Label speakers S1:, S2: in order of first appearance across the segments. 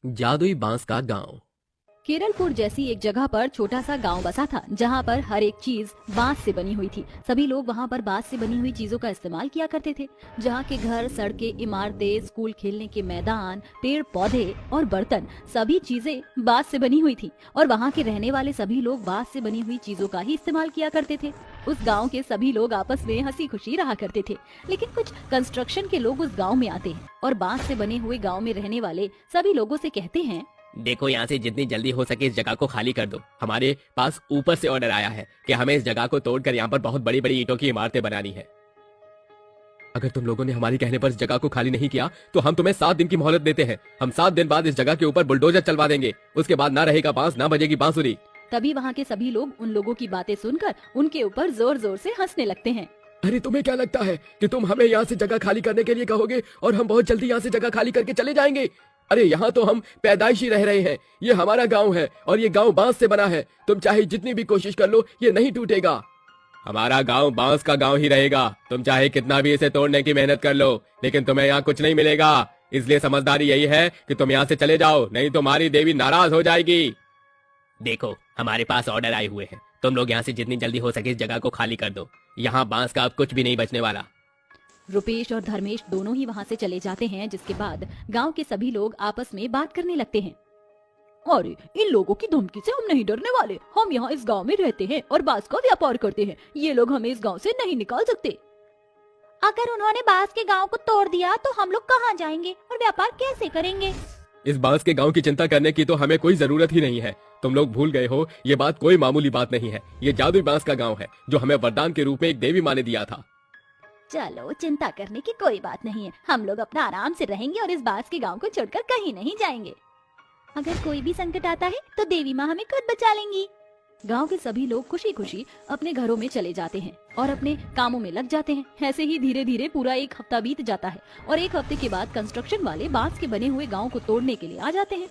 S1: जादुई बांस का गांव।
S2: केरलपुर जैसी एक जगह पर छोटा सा गांव बसा था, जहां पर हर एक चीज बांस से बनी हुई थी। सभी लोग वहां पर बांस से बनी हुई चीजों का इस्तेमाल किया करते थे। जहां के घर, सड़कें, इमारतें, स्कूल, खेलने के मैदान, पेड़ पौधे और बर्तन, सभी चीजें बांस से बनी हुई थी। और वहां के रहने वाले सभी लोग बांस से बनी हुई चीजों का ही इस्तेमाल किया करते थे। उस गांव के सभी लोग आपस में हंसी खुशी रहा करते थे। लेकिन कुछ कंस्ट्रक्शन के लोग उस गांव में आते हैं और बांस से बने हुए गांव में रहने वाले सभी लोगों से कहते हैं,
S1: देखो, यहाँ से जितनी जल्दी हो सके इस जगह को खाली कर दो। हमारे पास ऊपर से ऑर्डर आया है कि हमें इस जगह को तोड़कर यहाँ पर बहुत बड़ी बड़ी ईंटों की इमारतें बनानी है। अगर तुम लोगों ने हमारी कहने पर इस जगह को खाली नहीं किया तो हम तुम्हें 7 दिन की मोहलत देते हैं। हम 7 दिन बाद इस जगह के ऊपर बुलडोजर चलवा देंगे। उसके बाद ना रहेगा बांस, ना बजेगी बांसुरी।
S2: तभी वहाँ के सभी लोग उन लोगों की बातें सुनकर उनके ऊपर जोर जोर से हंसने लगते हैं।
S1: अरे, तुम्हें क्या लगता है कि तुम हमें यहाँ से जगह खाली करने के लिए कहोगे और हम बहुत जल्दी यहाँ से जगह खाली करके चले जाएंगे? अरे, यहाँ तो हम पैदाइशी रह रहे हैं। ये हमारा गांव है और ये गांव बांस से बना है। तुम चाहे जितनी भी कोशिश कर लो, ये नहीं टूटेगा। हमारा गांव बांस का गांव ही रहेगा। तुम चाहे कितना भी इसे तोड़ने की मेहनत कर लो, लेकिन तुम्हें यहाँ कुछ नहीं मिलेगा। इसलिए समझदारी यही है कि तुम यहाँ से चले जाओ, नहीं तो हमारी देवी नाराज हो जाएगी। देखो, हमारे पास ऑर्डर आए हुए हैं। तुम लोग यहाँ से जितनी जल्दी हो सके इस जगह को खाली कर दो। यहाँ बांस का अब कुछ भी नहीं बचने वाला।
S2: रुपेश और धर्मेश दोनों ही वहाँ से चले जाते हैं, जिसके बाद गांव के सभी लोग आपस में बात करने लगते हैं। अरे, इन लोगों की धमकी से हम नहीं डरने वाले। हम यहाँ इस गांव में रहते हैं और बांस का व्यापार करते हैं। ये लोग हमें इस गांव से नहीं निकाल सकते। अगर उन्होंने बांस के गांव को तोड़ दिया तो हम लोग कहाँ जाएंगे और व्यापार कैसे करेंगे?
S1: इस बांस के गांव की चिंता करने की तो हमें कोई जरूरत ही नहीं है। तुम लोग भूल गए हो, ये बात कोई मामूली बात नहीं है। ये जादुई बांस का गांव है जो हमें वरदान के रूप में एक देवी माँ ने दिया था।
S2: चलो, चिंता करने की कोई बात नहीं है। हम लोग अपना आराम से रहेंगे और इस बांस के गांव को छोड़कर कहीं नहीं जाएंगे। अगर कोई भी संकट आता है तो देवी माँ हमें खुद बचा लेंगी। गांव के सभी लोग खुशी खुशी अपने घरों में चले जाते हैं और अपने कामों में लग जाते हैं। ऐसे ही धीरे धीरे पूरा एक हफ्ता बीत जाता है और एक हफ्ते के बाद कंस्ट्रक्शन वाले बांस के बने हुए गांव को तोड़ने के लिए आ जाते हैं।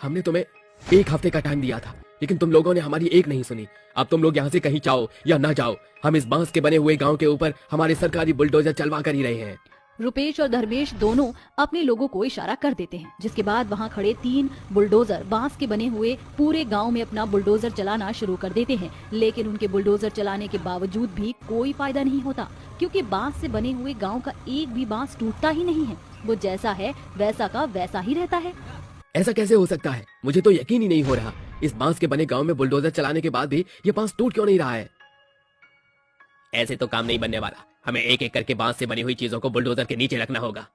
S1: हमने तुम्हें 1 हफ्ते का टाइम दिया था, लेकिन तुम लोगों ने हमारी एक नहीं सुनी। अब तुम लोग यहाँ से कहीं जाओ या ना जाओ, हम इस बांस के बने हुए गांव के ऊपर हमारे सरकारी बुलडोजर चलवा कर ही रहे हैं।
S2: रुपेश और धर्मेश दोनों अपने लोगों को इशारा कर देते हैं, जिसके बाद वहां खड़े 3 बुलडोजर बांस के बने हुए पूरे गांव में अपना बुलडोजर चलाना शुरू कर देते हैं। लेकिन उनके बुलडोजर चलाने के बावजूद भी कोई फायदा नहीं होता, क्योंकि बांस से बने हुए गांव का एक भी बांस टूटता ही नहीं है। वो जैसा है वैसा का वैसा ही रहता है।
S1: ऐसा कैसे हो सकता है? मुझे तो यकीन ही नहीं हो रहा। इस बांस के बने गांव में बुलडोजर चलाने के बाद भी ये बांस टूट क्यों नहीं रहा है? ऐसे तो काम नहीं बनने वाला। हमें एक एक करके बांस से बनी हुई चीजों को बुलडोजर के नीचे रखना होगा।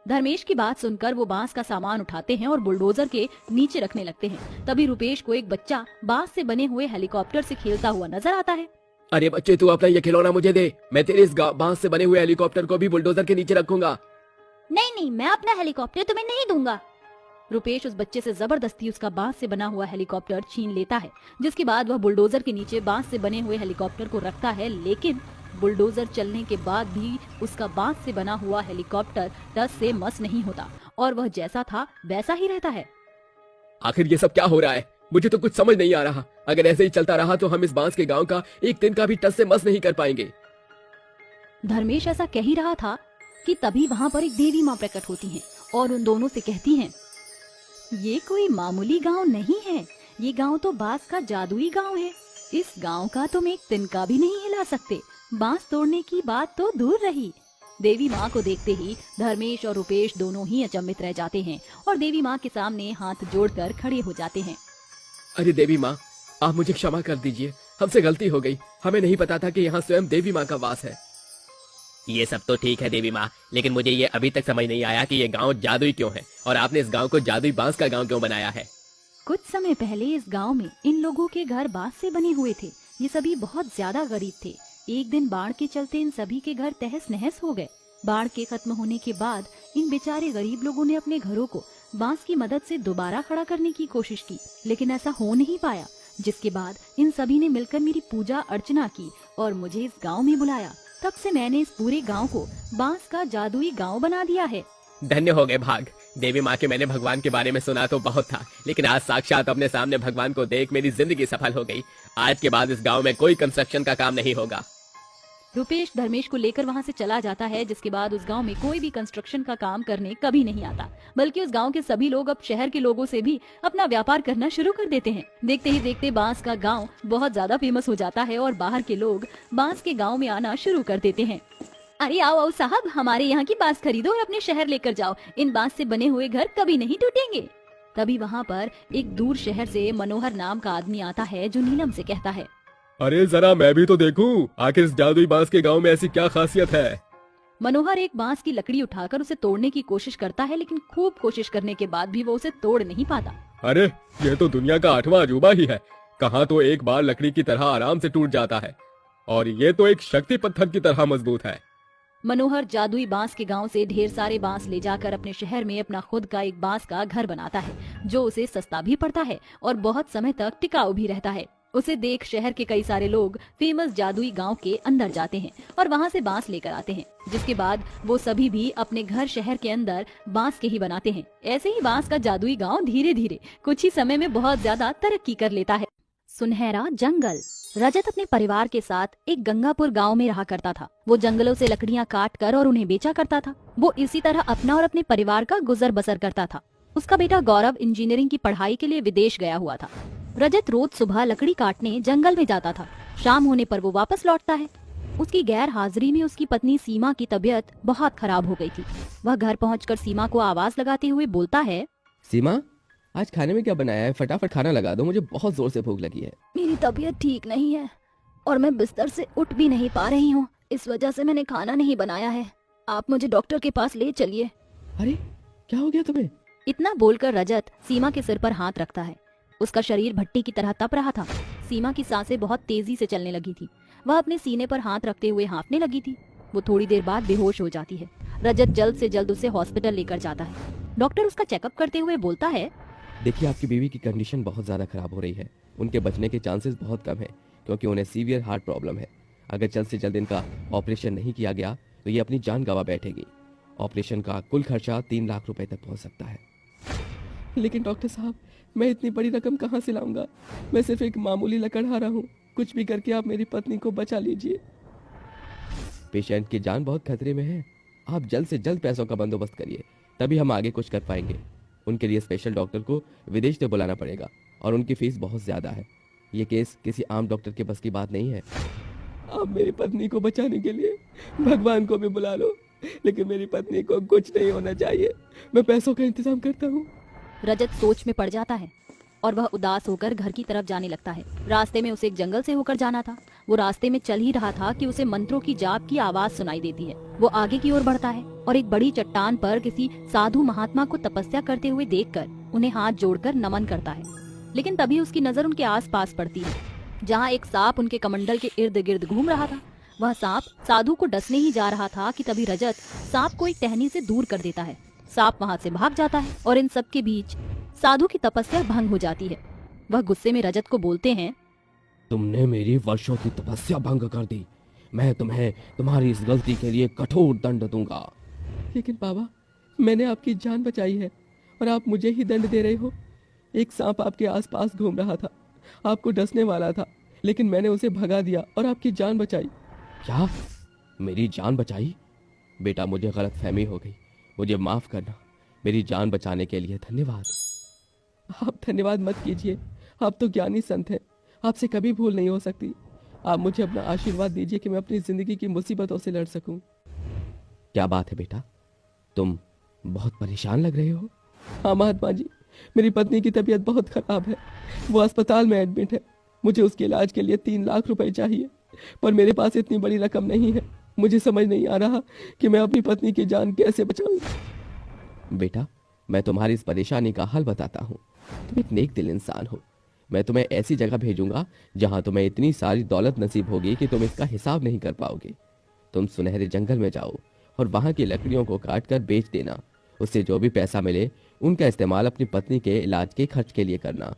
S2: धर्मेश की बात सुनकर वो बांस का सामान उठाते हैं और बुलडोजर के नीचे रखने लगते हैं। तभी रुपेश को एक बच्चा बांस से बने हुए हेलीकॉप्टर से खेलता हुआ नजर आता है।
S1: अरे बच्चे, तू अपना ये खिलौना मुझे दे। मैं तेरे इस बांस से बने हुए हेलीकॉप्टर को भी बुलडोजर के नीचे रखूंगा।
S2: नहीं नहीं, मैं अपना हेलीकॉप्टर तुम्हें नहीं दूंगा। रुपेश उस बच्चे से जबरदस्ती उसका बांस से बना हुआ हेलीकॉप्टर छीन लेता है, जिसके बाद वह बुलडोजर के नीचे बांस से बने हुए हेलीकॉप्टर को रखता है। लेकिन बुलडोजर चलने के बाद भी उसका बांस से बना हुआ हेलीकॉप्टर टस से मस नहीं होता और वह जैसा था वैसा ही रहता है।
S1: आखिर ये सब क्या हो रहा है? मुझे तो कुछ समझ नहीं आ रहा। अगर ऐसे ही चलता रहा तो हम इस बांस के गांव का एक दिन का भी टस से मस नहीं कर पाएंगे।
S2: धर्मेश ऐसा कह ही रहा था कि तभी वहाँ पर एक देवी माँ प्रकट होती हैं और उन दोनों से कहती हैं, ये कोई मामूली गांव नहीं है। ये गांव तो बांस का जादुई गांव है। इस गांव का तुम एक तिनका भी नहीं हिला सकते। बांस तोड़ने की बात तो दूर रही। देवी माँ को देखते ही धर्मेश और रुपेश दोनों ही अचंभित रह जाते हैं और देवी माँ के सामने हाथ जोड़कर खड़े हो जाते हैं।
S1: अरे देवी माँ, आप मुझे क्षमा कर दीजिए। हमसे गलती हो गई। हमें नहीं पता था कि यहाँ स्वयं देवी माँ का वास है। ये सब तो ठीक है देवी माँ, लेकिन मुझे ये अभी तक समझ नहीं आया कि ये गांव जादुई क्यों है और आपने इस गांव को जादुई बांस का गांव क्यों बनाया है।
S2: कुछ समय पहले इस गांव में इन लोगों के घर बांस से बने हुए थे। ये सभी बहुत ज्यादा गरीब थे। एक दिन बाढ़ के चलते इन सभी के घर तहस नहस हो गए। बाढ़ के खत्म होने के बाद इन बेचारे गरीब लोगों ने अपने घरों को बांस की मदद से दोबारा खड़ा करने की कोशिश की, लेकिन ऐसा हो नहीं पाया। जिसके बाद इन सभी ने मिलकर मेरी पूजा अर्चना की और मुझे इस गांव में बुलाया। तब से मैंने इस पूरे गांव को बांस का जादुई गांव बना दिया है।
S1: धन्य हो गए भाग। देवी माँ के मैंने भगवान के बारे में सुना तो बहुत था, लेकिन आज साक्षात अपने सामने भगवान को देख मेरी जिंदगी सफल हो गई। आज के बाद इस गांव में कोई कंस्ट्रक्शन का काम नहीं होगा।
S2: रुपेश धर्मेश को लेकर वहाँ से चला जाता है, जिसके बाद उस गांव में कोई भी कंस्ट्रक्शन का काम करने कभी नहीं आता, बल्कि उस गांव के सभी लोग अब शहर के लोगों से भी अपना व्यापार करना शुरू कर देते हैं। देखते ही देखते बांस का गांव बहुत ज्यादा फेमस हो जाता है और बाहर के लोग बांस के गांव में आना शुरू कर देते हैं। अरे आओ आओ साहब, हमारे यहाँ की बांस खरीदो और अपने शहर लेकर जाओ, इन बांस से बने हुए घर कभी नहीं टूटेंगे। तभी वहाँ पर एक दूर शहर से मनोहर नाम का आदमी आता है, जो नीलम से कहता है,
S1: अरे जरा मैं भी तो देखूं, आखिर इस जादुई बांस के गांव में ऐसी क्या खासियत है।
S2: मनोहर एक बांस की लकड़ी उठाकर उसे तोड़ने की कोशिश करता है, लेकिन खूब कोशिश करने के बाद भी वो उसे तोड़ नहीं पाता।
S1: अरे ये तो दुनिया का 8वां अजूबा ही है, कहाँ तो एक बार लकड़ी की तरह आराम से टूट जाता है और ये तो एक शक्ति पत्थर की तरह मजबूत है।
S2: मनोहर जादुई बांस के गांव से ढेर सारे बांस ले जाकर अपने शहर में अपना खुद का एक बांस का घर बनाता है, जो उसे सस्ता भी पड़ता है और बहुत समय तक टिकाऊ भी रहता है। उसे देख शहर के कई सारे लोग फेमस जादुई गांव के अंदर जाते हैं और वहां से बांस लेकर आते हैं, जिसके बाद वो सभी भी अपने घर शहर के अंदर बांस के ही बनाते हैं। ऐसे ही बांस का जादुई गांव धीरे धीरे कुछ ही समय में बहुत ज्यादा तरक्की कर लेता है। सुनहरा जंगल। रजत अपने परिवार के साथ एक गंगापुर गांव में रहा करता था। वो जंगलों से लकड़ियां काट कर और उन्हें बेचा करता था। वो इसी तरह अपना और अपने परिवार का गुजर बसर करता था। उसका बेटा गौरव इंजीनियरिंग की पढ़ाई के लिए विदेश गया हुआ था। रजत रोज सुबह लकड़ी काटने जंगल में जाता था। शाम होने पर वो वापस लौटता है। उसकी गैर हाजिरी में उसकी पत्नी सीमा की तबीयत बहुत खराब हो गई थी। वह घर पहुंचकर सीमा को आवाज लगाते हुए बोलता है,
S3: सीमा, आज खाने में क्या बनाया है? फटाफट खाना लगा दो, मुझे बहुत जोर से भूख लगी है।
S2: मेरी तबीयत ठीक नहीं है और मैं बिस्तर से उठ भी नहीं पा रही हूँ, इस वजह से मैंने खाना नहीं बनाया है। आप मुझे डॉक्टर के पास ले चलिए।
S3: अरे क्या हो गया तुम्हें?
S2: इतना बोलकर रजत सीमा के सिर पर हाथ रखता है। उसका शरीर भट्टी की तरह तप रहा था। सीमा की सांसें बहुत तेजी से चलने लगी थी। वह अपने सीने पर हाथ रखते हुए हाँफने लगी थी। वो थोड़ी देर बाद बेहोश हो जाती है। रजत जल्द से जल्द उसे हॉस्पिटल लेकर जाता है। डॉक्टर उसका चेकअप करते हुए बोलता है,
S3: देखिए, आपकी बीवी की कंडीशन बहुत ज्यादा खराब हो रही है। उनके बचने के चांसेस बहुत कम है, क्योंकि उन्हें सीवियर हार्ट प्रॉब्लम है। अगर जल्द से जल्द इनका ऑपरेशन नहीं किया गया तो ये अपनी जान गंवा बैठेगी। ऑपरेशन का कुल खर्चा 3 लाख रुपए तक पहुंच सकता है। लेकिन डॉक्टर साहब, मैं इतनी बड़ी रकम कहाँ से लाऊंगा? मैं सिर्फ एक मामूली लकड़हारा हूँ। कुछ भी करके आप मेरी पत्नी को बचा लीजिए। पेशेंट की जान बहुत खतरे में है। आप जल्द से जल्द पैसों का बंदोबस्त करिए, तभी हम आगे कुछ कर पाएंगे। उनके लिए स्पेशल डॉक्टर को विदेश से बुलाना पड़ेगा और उनकी फीस बहुत ज्यादा है। ये केस किसी आम डॉक्टर के बस की बात नहीं है। आप मेरी पत्नी को बचाने के लिए भगवान को भी बुला लो, लेकिन मेरी पत्नी को कुछ नहीं होना चाहिए। मैं पैसों का इंतजाम करता हूँ।
S2: रजत सोच में पड़ जाता है और वह उदास होकर घर की तरफ जाने लगता है। रास्ते में उसे एक जंगल से होकर जाना था। वो रास्ते में चल ही रहा था कि उसे मंत्रों की जाप की आवाज सुनाई देती है। वो आगे की ओर बढ़ता है और एक बड़ी चट्टान पर किसी साधु महात्मा को तपस्या करते हुए देखकर उन्हें हाथ जोड़कर नमन करता है। लेकिन तभी उसकी नजर उनके आसपास पड़ती है, जहाँ एक सांप उनके कमंडल के इर्द गिर्द घूम रहा था। वह सांप साधु को डसने ही जा रहा था कि तभी रजत सांप को एक टहनी से दूर कर देता है। सांप वहाँ से भाग जाता है और इन सब के बीच साधु की तपस्या भंग हो जाती है। वह गुस्से में रजत को बोलते हैं,
S3: तुमने मेरी वर्षों की तपस्या भंग कर दी। मैं तुम्हें तुम्हारी इस गलती के लिए कठोर दंड दूंगा। लेकिन बाबा, मैंने आपकी जान बचाई है और आप मुझे ही दंड दे रहे हो। एक सांप आपके आसपास घूम रहा था, आपको डसने वाला था, लेकिन मैंने उसे भगा दिया और आपकी जान बचाई। क्या? मेरी जान बचाई? बेटा, मुझे गलतफहमी हो गई, मुझे माफ करना। मेरी जान बचाने के लिए धन्यवाद। आप धन्यवाद मत कीजिए, आप तो ज्ञानी संत हैं, आपसे कभी भूल नहीं हो सकती। आप मुझे अपना आशीर्वाद दीजिए कि मैं अपनी जिंदगी की मुसीबतों से लड़ सकूं। क्या बात है बेटा, तुम बहुत परेशान लग रहे हो। हाँ महात्मा जी, मेरी पत्नी की तबीयत बहुत खराब है। वो अस्पताल में एडमिट है। मुझे उसके इलाज के लिए 3 लाख रुपए चाहिए, पर मेरे पास इतनी बड़ी रकम नहीं है। मुझे समझ नहीं आ रहा कि मैं अपनी पत्नी की जान कैसे बचाऊं। बेटा, मैं तुम्हारी इस परेशानी का हल बताता हूँ। तुम एक नेक दिल इंसान हो। मैं तुम्हें ऐसी जगह भेजूंगा जहां तुम्हें इतनी सारी दौलत नसीब होगी कि तुम इसका हिसाब नहीं कर पाओगे। तुम सुनहरे जंगल में जाओ और वहां की लकड़ियों को काट कर बेच देना। उससे जो भी पैसा मिले उनका इस्तेमाल अपनी पत्नी के इलाज के खर्च के लिए करना।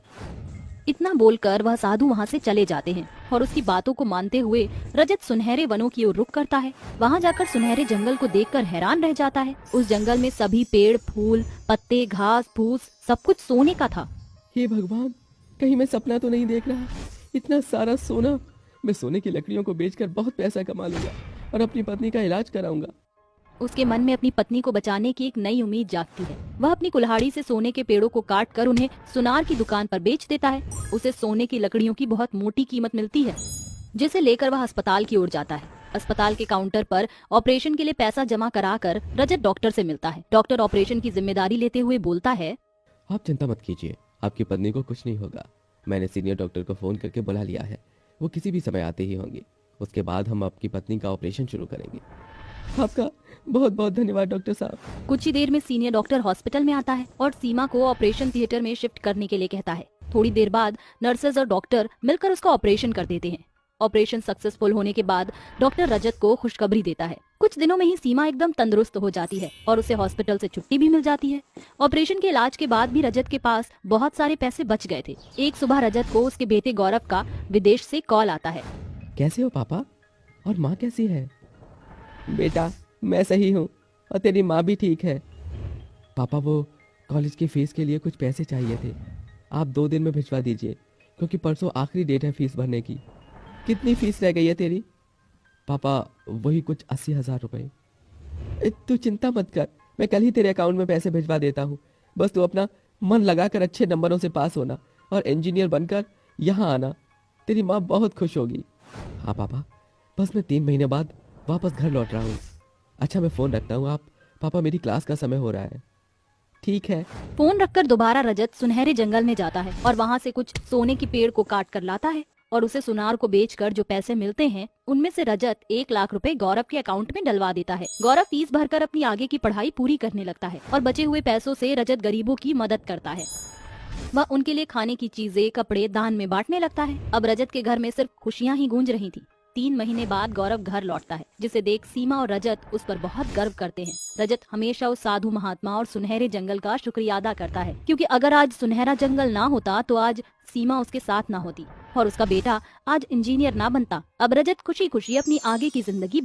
S2: इतना बोलकर वह साधु वहाँ से चले जाते हैं और उसकी बातों को मानते हुए रजत सुनहरे वनों की ओर रुख करता है। वहाँ जाकर सुनहरे जंगल को देखकर हैरान रह जाता है। उस जंगल में सभी पेड़, फूल, पत्ते, घास, फूस सब कुछ सोने का था।
S3: हे भगवान, कहीं मैं सपना तो नहीं देख रहा? इतना सारा सोना! मैं सोने की लकड़ियों को बेचकर बहुत पैसा कमा लूंगा। और अपनी पत्नी का इलाज कराऊंगा।
S2: उसके मन में अपनी पत्नी को बचाने की एक नई उम्मीद जागती है। वह अपनी कुल्हाड़ी से सोने के पेड़ों को काट कर उन्हें सुनार की दुकान पर बेच देता है। उसे सोने की लकड़ियों की बहुत मोटी कीमत मिलती है, जिसे लेकर वह अस्पताल की ओर जाता है। अस्पताल के काउंटर पर ऑपरेशन के लिए पैसा जमा कराकर रजत डॉक्टर से मिलता है। डॉक्टर ऑपरेशन की जिम्मेदारी लेते हुए बोलता है,
S3: आप चिंता मत कीजिए, आपकी पत्नी को कुछ नहीं होगा। मैंने सीनियर डॉक्टर को फोन करके बुला लिया है, वो किसी भी समय आते ही होंगे। उसके बाद हम आपकी पत्नी का ऑपरेशन शुरू करेंगे। आपका बहुत बहुत धन्यवाद डॉक्टर साहब।
S2: कुछ ही देर में सीनियर डॉक्टर हॉस्पिटल में आता है और सीमा को ऑपरेशन थिएटर में शिफ्ट करने के लिए कहता है। थोड़ी देर बाद नर्सेज और डॉक्टर मिलकर उसका ऑपरेशन कर देते हैं। ऑपरेशन सक्सेसफुल होने के बाद डॉक्टर रजत को खुशखबरी देता है। कुछ दिनों में ही सीमा एकदम तंदुरुस्त हो जाती है और उसे हॉस्पिटल से छुट्टी भी मिल जाती है। ऑपरेशन के इलाज के बाद भी रजत के पास बहुत सारे पैसे बच गए थे। एक सुबह रजत को उसके बेटे गौरव का विदेश से कॉल आता है।
S3: कैसे हो पापा, और माँ कैसी है? बेटा मैं सही हूँ और तेरी माँ भी ठीक है। पापा वो कॉलेज की फीस के लिए कुछ पैसे चाहिए थे, आप 2 दिन में भिजवा दीजिए, क्योंकि परसों आखिरी डेट है फीस भरने की। कितनी फीस रह गई है तेरी? पापा वही कुछ 80,000 रुपए। तू चिंता मत कर, मैं कल ही तेरे अकाउंट में पैसे भिजवा देता हूँ। बस तू अपना मन लगाकर अच्छे नंबरों से पास होना और इंजीनियर बनकर यहाँ आना, तेरी माँ बहुत खुश होगी। हाँ पापा, बस मैं 3 महीने बाद वापस घर लौट रहा हूँ। अच्छा मैं फोन रखता हूँ, आप पापा मेरी क्लास का समय हो रहा है। ठीक है।
S2: फोन रखकर दोबारा रजत सुनहरे जंगल में जाता है और वहाँ से कुछ सोने की पेड़ को काट कर लाता है और उसे सुनार को बेचकर जो पैसे मिलते हैं उनमें से रजत 1 लाख रुपए गौरव के अकाउंट में डलवा देता है। गौरव फीस भरकर अपनी आगे की पढ़ाई पूरी करने लगता है और बचे हुए पैसों से रजत गरीबों की मदद करता है। वह उनके लिए खाने की चीजें, कपड़े दान में बांटने लगता है। अब रजत के घर में सिर्फ खुशियां ही गूंज रही थी। 3 महीने बाद गौरव घर लौटता है, जिसे देख सीमा और रजत उस पर बहुत गर्व करते हैं। रजत हमेशा उस साधु महात्मा और सुनहरे जंगल का शुक्रिया अदा करता है, क्योंकि अगर आज सुनहरा जंगल ना होता तो आज सीमा उसके साथ ना होती और उसका बेटा आज इंजीनियर ना बनता। अब रजत खुशी खुशी अपनी आगे की जिंदगी